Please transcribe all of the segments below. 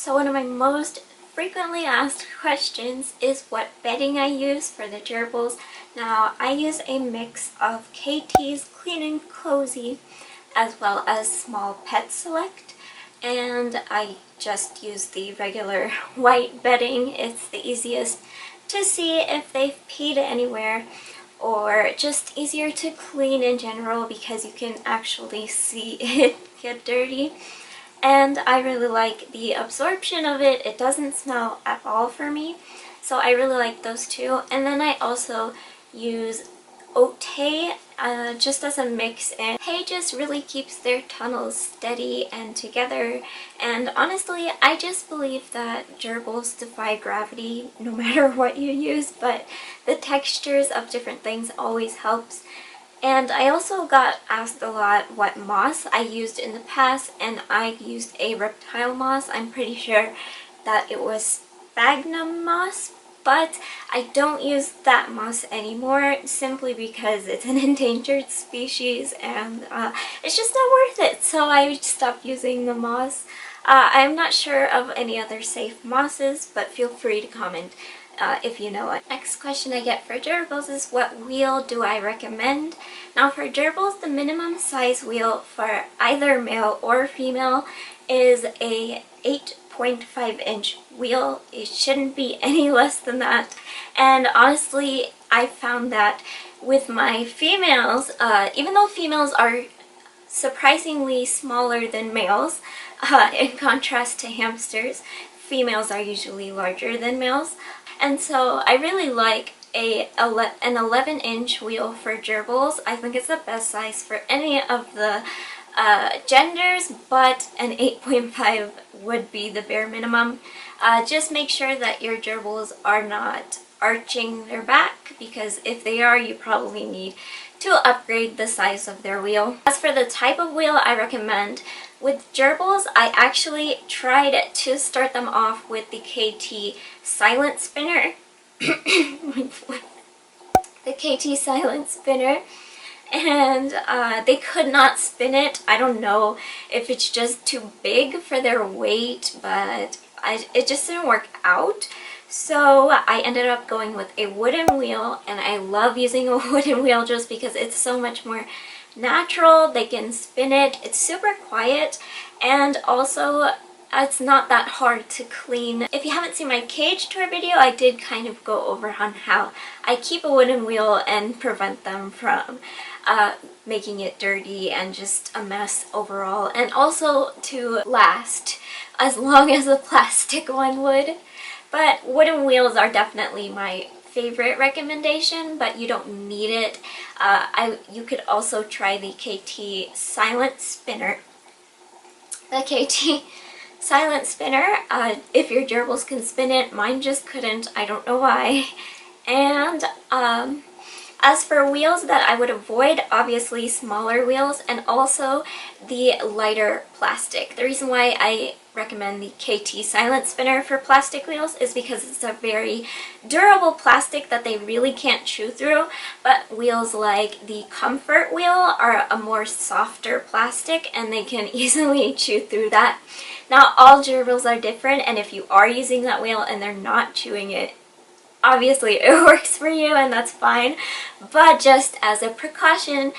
So one of my most frequently asked questions is what bedding I use for the gerbils. Now, I use a mix of KT's Clean and Cozy as well as Small Pet Select, and I just use the regular white bedding. It's the easiest to see if they've peed anywhere, or just easier to clean in general because you can actually see it get dirty. And I really like the absorption of it. It doesn't smell at all for me, so I really like those two. And then I also use oat hay just as a mix, and hay just really keeps their tunnels steady and together. And honestly, I just believe that gerbils defy gravity no matter what you use, but the textures of different things always helps. And I also got asked a lot what moss I used in the past, and I used a reptile moss. I'm pretty sure that it was sphagnum moss, but I don't use that moss anymore simply because it's an endangered species and it's just not worth it, so I stopped using the moss. I'm not sure of any other safe mosses, but feel free to comment if you know it. Next question I get for gerbils is what wheel do I recommend? Now for gerbils, the minimum size wheel for either male or female is a 8.5-inch wheel. It shouldn't be any less than that. And honestly, I found that with my females, even though females are surprisingly smaller than males, in contrast to hamsters, females are usually larger than males. And so I really like an 11-inch wheel for gerbils. I think it's the best size for any of the genders, but an 8.5 would be the bare minimum. Just make sure that your gerbils are not arching their back, because if they are, you probably need to upgrade the size of their wheel. As for the type of wheel I recommend, with gerbils, I actually tried to start them off with the KT Silent Spinner. The KT Silent Spinner. And they could not spin it. I don't know if it's just too big for their weight, but it just didn't work out. So I ended up going with a wooden wheel, and I love using a wooden wheel just because it's so much more natural. They can spin it. It's super quiet, and also it's not that hard to clean. If you haven't seen my cage tour video, I did kind of go over on how I keep a wooden wheel and prevent them from making it dirty and just a mess overall, and also to last as long as a plastic one would. But wooden wheels are definitely my favorite recommendation, but you don't need it. You could also try the KT Silent Spinner. The KT Silent Spinner, if your gerbils can spin it. Mine just couldn't. I don't know why. And as for wheels that I would avoid, obviously smaller wheels, and also the lighter plastic. The reason why I recommend the KT Silent Spinner for plastic wheels is because it's a very durable plastic that they really can't chew through, but wheels like the Comfort wheel are a more softer plastic and they can easily chew through that. Now, all gerbils are different, and if you are using that wheel and they're not chewing it, obviously it works for you and that's fine, but just as a precaution,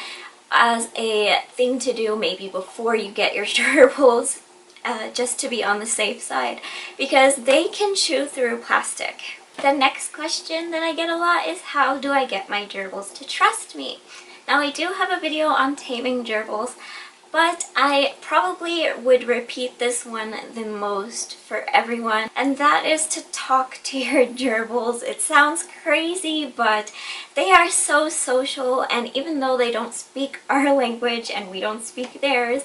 as a thing to do maybe before you get your gerbils, just to be on the safe side, because they can chew through plastic. The next question that I get a lot is, how do I get my gerbils to trust me? Now, I do have a video on taming gerbils, but I probably would repeat this one the most for everyone, and that is to talk to your gerbils. It sounds crazy, but they are so social, and even though they don't speak our language and we don't speak theirs,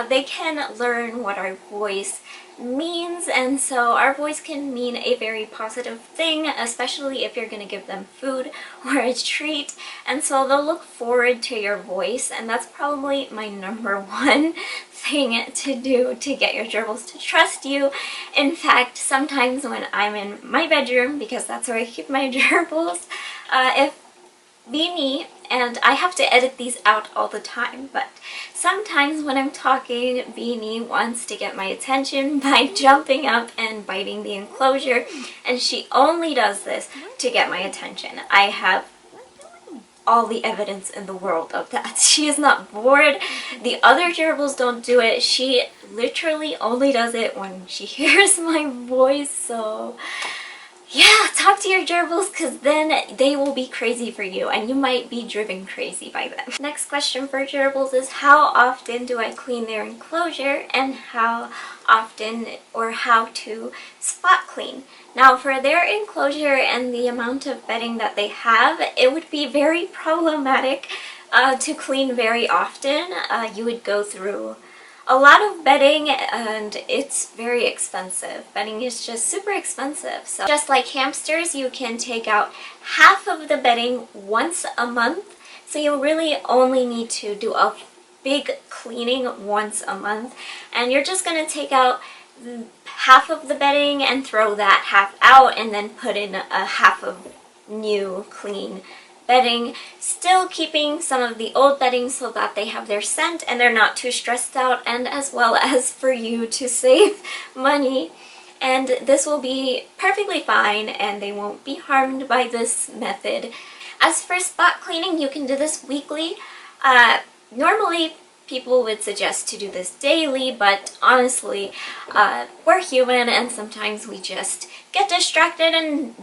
they can learn what our voice means, and so our voice can mean a very positive thing, especially if you're going to give them food or a treat, and so they'll look forward to your voice, and that's probably my number one thing to do to get your gerbils to trust you. In fact, sometimes when I'm in my bedroom, because that's where I keep my gerbils, if Beanie and I have to edit these out all the time, but sometimes when I'm talking, Beanie wants to get my attention by jumping up and biting the enclosure, and she only does this to get my attention. I have all the evidence in the world of that. She is not bored. The other gerbils don't do it. She literally only does it when she hears my voice, so yeah, talk to your gerbils, because then they will be crazy for you and you might be driven crazy by them. Next question for gerbils is, how often do I clean their enclosure, and how often or how to spot clean? Now for their enclosure and the amount of bedding that they have, it would be very problematic to clean very often. You would go through a lot of bedding and it's very expensive. Bedding is just super expensive. So just like hamsters, you can take out half of the bedding once a month. So you really only need to do a big cleaning once a month. And you're just going to take out half of the bedding and throw that half out, and then put in a half of new clean bedding, still keeping some of the old bedding so that they have their scent and they're not too stressed out, and as well as for you to save money. And this will be perfectly fine and they won't be harmed by this method. As for spot cleaning, you can do this weekly. Normally people would suggest to do this daily, but honestly, we're human and sometimes we just get distracted. And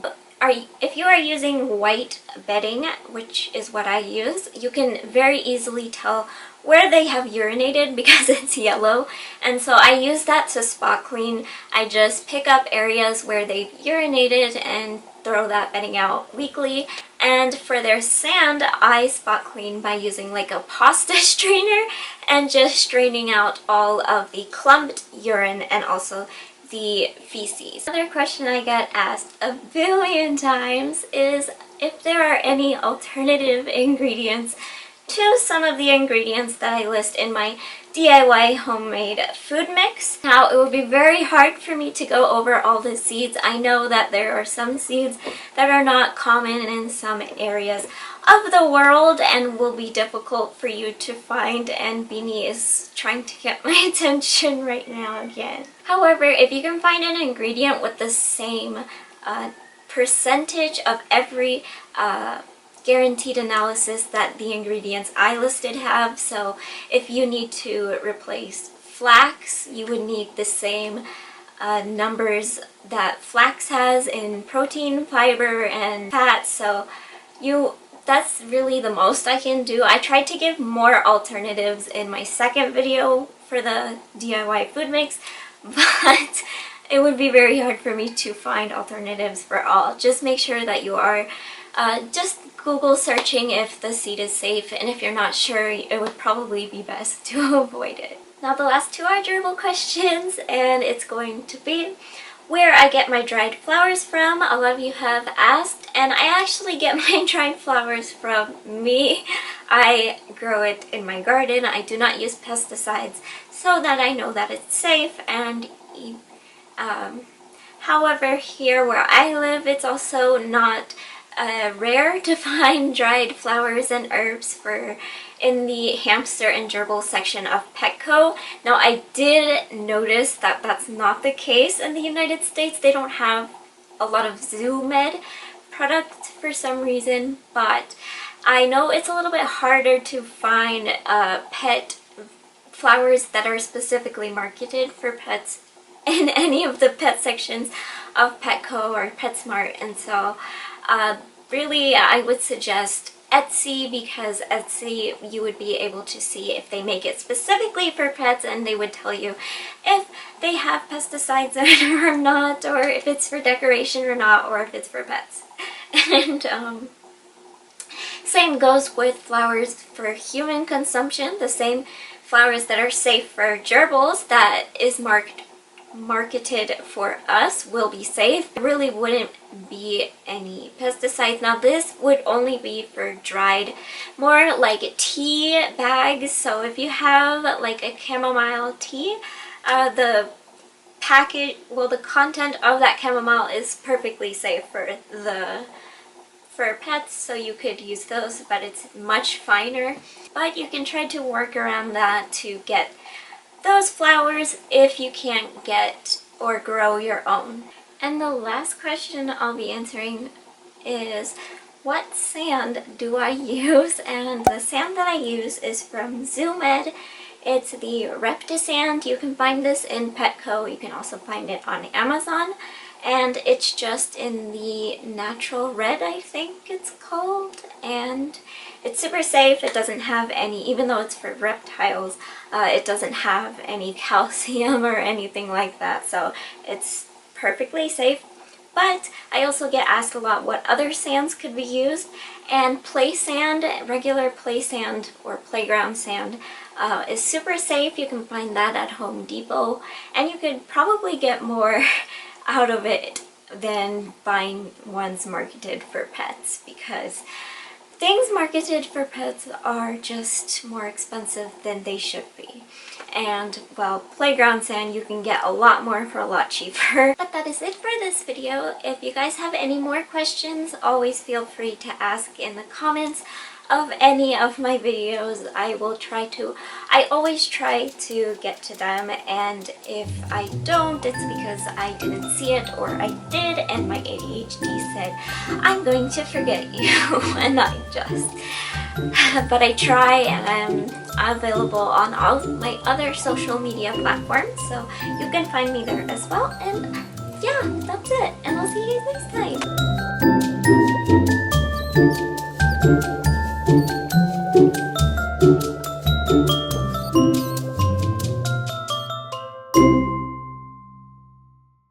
if you are using white bedding, which is what I use, you can very easily tell where they have urinated because it's yellow, and so I use that to spot clean. I just pick up areas where they've urinated and throw that bedding out weekly. And for their sand, I spot clean by using like a pasta strainer and just straining out all of the clumped urine and also the feces. Another question I get asked a billion times is if there are any alternative ingredients to some of the ingredients that I list in my DIY homemade food mix. Now, it would be very hard for me to go over all the seeds. I know that there are some seeds that are not common in some areas of the world and will be difficult for you to find, and Beanie is trying to get my attention right now again. However, if you can find an ingredient with the same percentage of every guaranteed analysis that the ingredients I listed have, so if you need to replace flax, you would need the same numbers that flax has in protein, fiber, and fat, so that's really the most I can do. I tried to give more alternatives in my second video for the DIY food mix, but it would be very hard for me to find alternatives for all. Just make sure that you are just Google searching if the seed is safe, and if you're not sure, it would probably be best to avoid it. Now the last two are gerbil questions, and it's going to be where I get my dried flowers from. A lot of you have asked, and I actually get my dried flowers from me. I grow it in my garden. I do not use pesticides so that I know that it's safe. And however, here where I live, it's also not rare to find dried flowers and herbs in the hamster and gerbil section of Petco. Now, I did notice that that's not the case in the United States. They don't have a lot of zoo med products for some reason, but I know it's a little bit harder to find pet flowers that are specifically marketed for pets in any of the pet sections of Petco or PetSmart, and so really I would suggest Etsy, because Etsy you would be able to see if they make it specifically for pets, and they would tell you if they have pesticides in it or not, or if it's for decoration or not, or if it's for pets. And same goes with flowers for human consumption. The same flowers that are safe for gerbils that is marketed for us will be safe. There really wouldn't be any pesticides. Now this would only be for dried, more like tea bags. So if you have like a chamomile tea, the content of that chamomile is perfectly safe for the for pets, so you could use those, but it's much finer. But you can try to work around that to get those flowers if you can't get or grow your own. And the last question I'll be answering is, what sand do I use? And the sand that I use is from ZoomEd. It's the Repta sand. You can find this in Petco. You can also find it on Amazon. And it's just in the natural red, I think it's called. And it's super safe. It doesn't have any, even though it's for reptiles, it doesn't have any calcium or anything like that. So it's perfectly safe. But I also get asked a lot what other sands could be used, and play sand, regular play sand or playground sand, is super safe. You can find that at Home Depot, and you could probably get more out of it than buying ones marketed for pets, because things marketed for pets are just more expensive than they should be. And, well, playground sand you can get a lot more for a lot cheaper. But that is it for this video. If you guys have any more questions, always feel free to ask in the comments of any of my videos. I always try to get to them, and if I don't, it's because I didn't see it, or I did and my ADHD said, I'm going to forget you, and I just... But I try, and I'm available on all my other social media platforms, so you can find me there as well. And yeah, that's it, and I'll see you next time.